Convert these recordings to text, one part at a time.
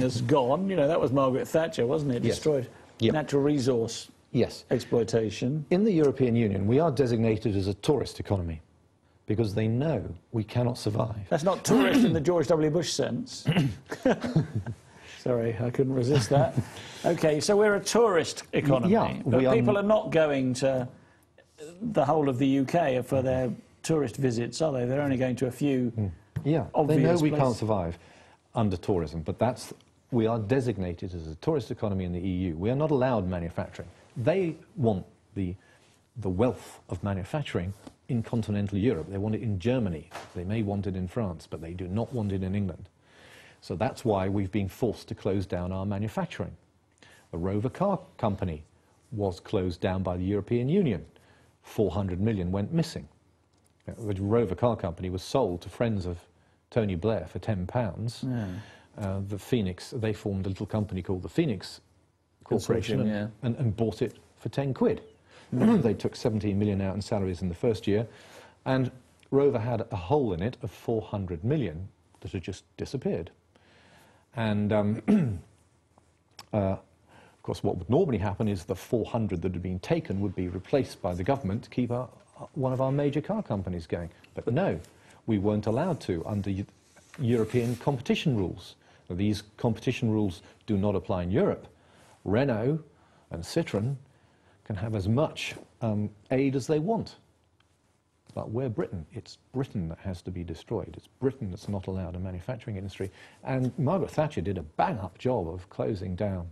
has gone. You know, that was Margaret Thatcher, wasn't it? Yes. Destroyed natural resource exploitation. In the European Union, we are designated as a tourist economy because they know we cannot survive. That's not tourist in the George W. Bush sense. Sorry, I couldn't resist that. Okay, so we're a tourist economy. Yeah, but people are not going to the whole of the UK for their tourist visits, are they? They're only going to a few obvious they know we places. can't survive under tourism, but we are designated as a tourist economy in the EU. We are not allowed manufacturing. They want the wealth of manufacturing in continental Europe. They want it in Germany. They may want it in France, but they do not want it in England. So that's why we've been forced to close down our manufacturing. The Rover car company was closed down by the European Union. 400 million went missing. The Rover car company was sold to friends of Tony Blair for £10. Yeah. The Phoenix, they formed a little company called the Phoenix Corporation and bought it for 10 quid. They took 17 million out in salaries in the first year, and Rover had a hole in it of 400 million that had just disappeared. And of course, what would normally happen is the 400 that had been taken would be replaced by the government to keep one of our major car companies going. But no, we weren't allowed to under European competition rules. Now, these competition rules do not apply in Europe. Renault and Citroën can have as much aid as they want. But we're Britain. It's Britain that has to be destroyed. It's Britain that's not allowed a manufacturing industry. And Margaret Thatcher did a bang-up job of closing down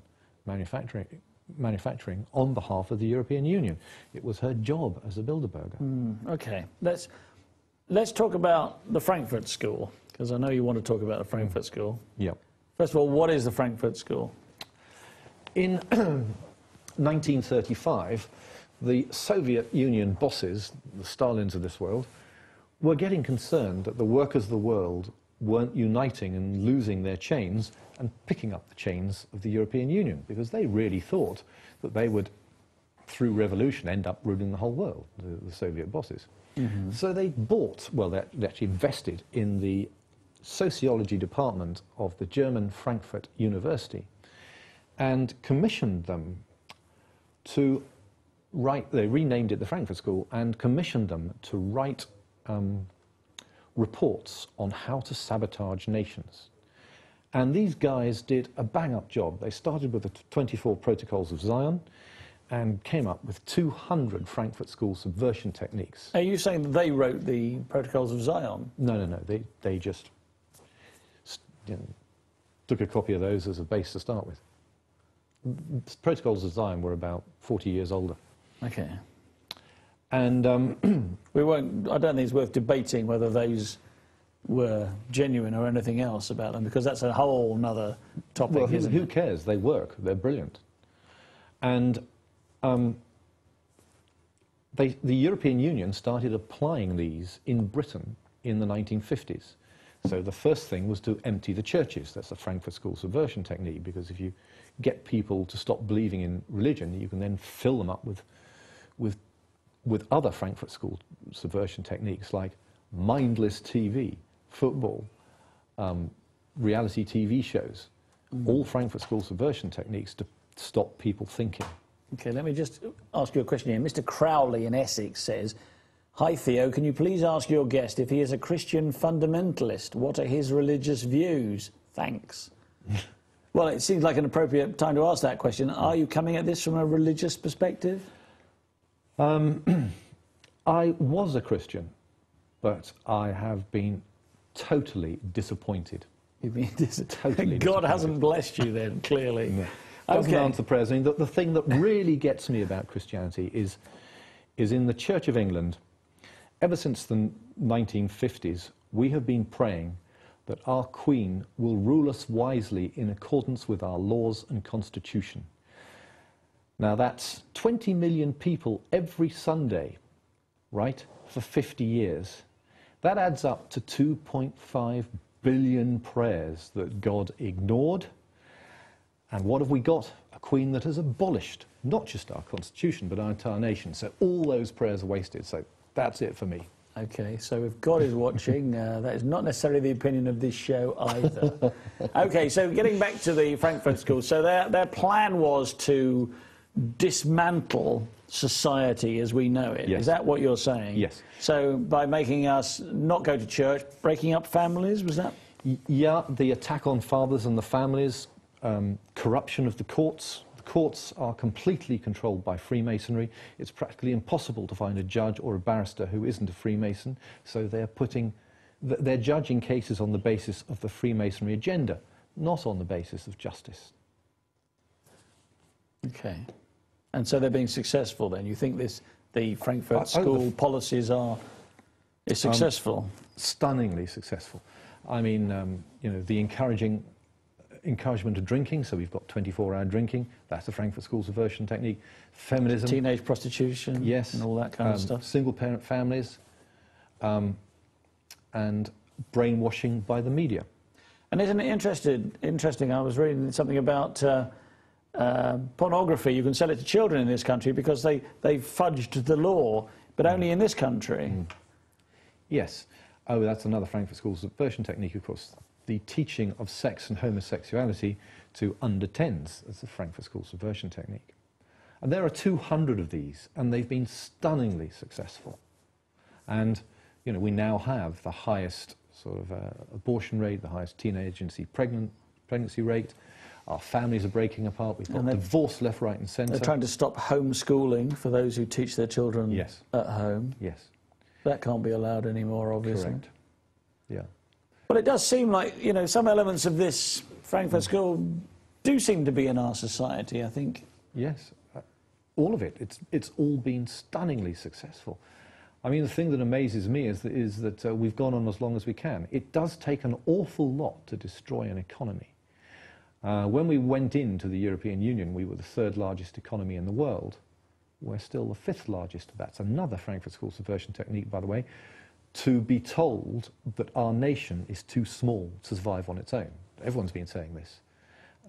manufacturing on behalf of the European Union. It was her job as a bilderberger. Okay, let's talk about the Frankfurt School, because I know you want to talk about the Frankfurt School. Yeah. First of all, what is the Frankfurt School? In 1935, the Soviet Union bosses, the Stalins of this world, were getting concerned that the workers of the world weren't uniting and losing their chains and picking up the chains of the European Union, because they really thought that they would, through revolution, end up ruling the whole world, the Soviet bosses. So they bought, well, they actually invested in the sociology department of the German Frankfurt University and commissioned them to write, they renamed it the Frankfurt School, and commissioned them to write reports on how to sabotage nations. And these guys did a bang-up job. They started with the 24 Protocols of Zion and came up with 200 Frankfurt School subversion techniques. Are you saying that they wrote the Protocols of Zion? No, no, no. They just took a copy of those as a base to start with. Protocols of Zion were about 40 years older. Okay. And we won't. I don't think it's worth debating whether those were genuine or anything else about them, because that's a whole nother topic. well, who it? cares? They work. They're brilliant. And the European Union started applying these in Britain in the 1950s. So the first thing was to empty the churches. That's the Frankfurt School subversion technique, because if you get people to stop believing in religion, you can then fill them up with other Frankfurt School subversion techniques like mindless TV, football, reality TV shows, all Frankfurt School subversion techniques to stop people thinking. Okay, let me just ask you a question here. Mr. Crowley in Essex says, "Hi Theo, can you please ask your guest if he is a Christian fundamentalist? What are his religious views? Thanks." Well, it seems like an appropriate time to ask that question. Are you coming at this from a religious perspective? I was a Christian, but I have been totally disappointed. You've been Totally God disappointed. hasn't blessed you then, clearly. No. Doesn't answer prayers. I mean, the thing that really gets me about Christianity is in the Church of England, ever since the 1950s, we have been praying that our Queen will rule us wisely in accordance with our laws and constitution. Now that's 20 million people every Sunday, right, for 50 years. That adds up to 2.5 billion prayers that God ignored. And what have we got? A Queen that has abolished not just our constitution, but our entire nation. So all those prayers are wasted. So that's it for me. Okay, so if God is watching, that is not necessarily the opinion of this show either. Okay, so getting back to the Frankfurt School, so their plan was to dismantle society as we know it. Yes. Is that what you're saying? Yes. So by making us not go to church, breaking up families, was that? Yeah, the attack on fathers and the families, corruption of the courts. The courts are completely controlled by Freemasonry. It's practically impossible to find a judge or a barrister who isn't a Freemason, so they're judging cases on the basis of the Freemasonry agenda, not on the basis of justice. Okay. And so they're being successful then? You think the Frankfurt School policies is successful? Stunningly successful. I mean, you know, the encouragement of drinking, so we've got 24-hour drinking, that's the Frankfurt School subversion technique. Feminism. Teenage prostitution. Yes. And all that kind of stuff. Single-parent families, and brainwashing by the media. And isn't it interesting, I was reading something about pornography. You can sell it to children in this country because they fudged the law, but only in this country. Yes. Oh, that's another Frankfurt School subversion technique, of course. The teaching of sex and homosexuality to under 10s. That's the Frankfurt School subversion technique. And there are 200 of these, and they've been stunningly successful. And, you know, we now have the highest sort of abortion rate, the highest teenage pregnancy rate. Our families are breaking apart. We've got divorce left, right and centre. They're trying to stop homeschooling for those who teach their children at home. Yes. That can't be allowed anymore, obviously. Correct. Yeah. Well, it does seem like, you know, some elements of this Frankfurt School do seem to be in our society, I think. Yes. All of it. It's all been stunningly successful. I mean, the thing that amazes me is that we've gone on as long as we can. It does take an awful lot to destroy an economy. When we went into the European Union, we were the third largest economy in the world. We're still the fifth largest. That's another Frankfurt School subversion technique, by the way, to be told that our nation is too small to survive on its own. Everyone's been saying this.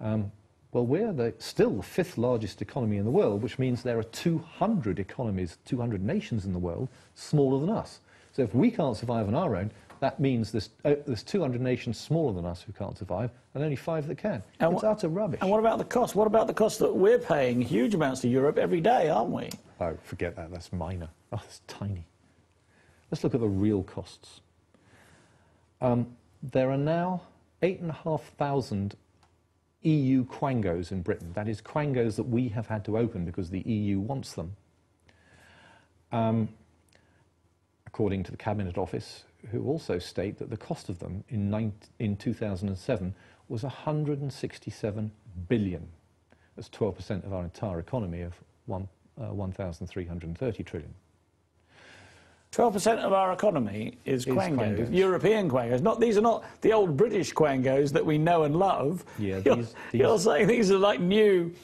Well, we're still the fifth largest economy in the world, which means there are 200 economies, 200 nations in the world smaller than us. So if we can't survive on our own, that means there's 200 nations smaller than us who can't survive, and only 5 that can. And it's utter rubbish. And what about the cost? What about the cost that we're paying huge amounts to Europe every day, aren't we? Oh, forget that. That's minor. Oh, that's tiny. Let's look at the real costs. There are now 8,500 EU quangos in Britain. That is, quangos that we have had to open because the EU wants them. According to the Cabinet Office, who also state that the cost of them in 2007 was 167 billion. That's 12% of our entire economy of 1,330 trillion. 12% of our economy is quangos, European quangos. These are not the old British quangos that we know and love. Yeah, you're saying these are like new,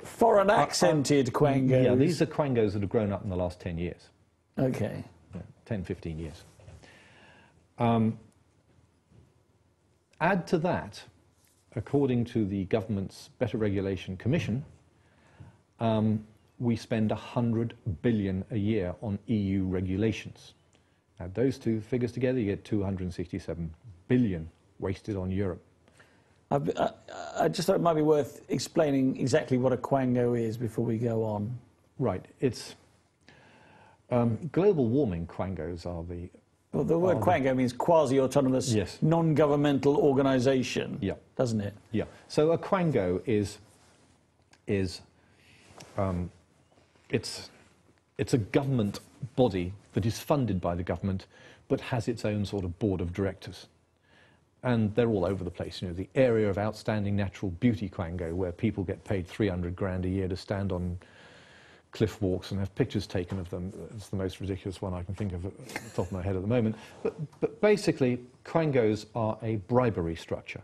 foreign accented quangos. Yeah, these are quangos that have grown up in the last 10 years. Okay. Yeah, 10, 15 years. Add to that, according to the government's Better Regulation Commission, we spend 100 billion a year on EU regulations. Add those two figures together, you get 267 billion wasted on Europe. I just thought it might be worth explaining exactly what a quango is before we go on. Right. It's global warming quangos are the... Well, the word quango means quasi-autonomous, non-governmental organisation, doesn't it? Yeah. So a quango is it's a government body that is funded by the government, but has its own sort of board of directors. And they're all over the place. You know, the area of outstanding natural beauty quango, where people get paid 300 grand a year to stand on cliff walks and have pictures taken of them. It's the most ridiculous one I can think of at the top of my head at the moment. But basically, quangos are a bribery structure.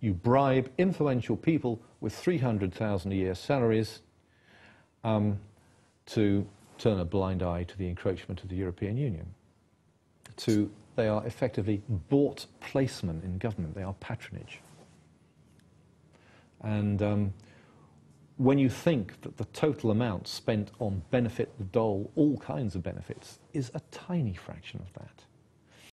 You bribe influential people with 300,000 a year salaries to turn a blind eye to the encroachment of the European Union. They are effectively bought placement in government. They are patronage. And when you think that the total amount spent on benefit, the dole, all kinds of benefits, is a tiny fraction of that.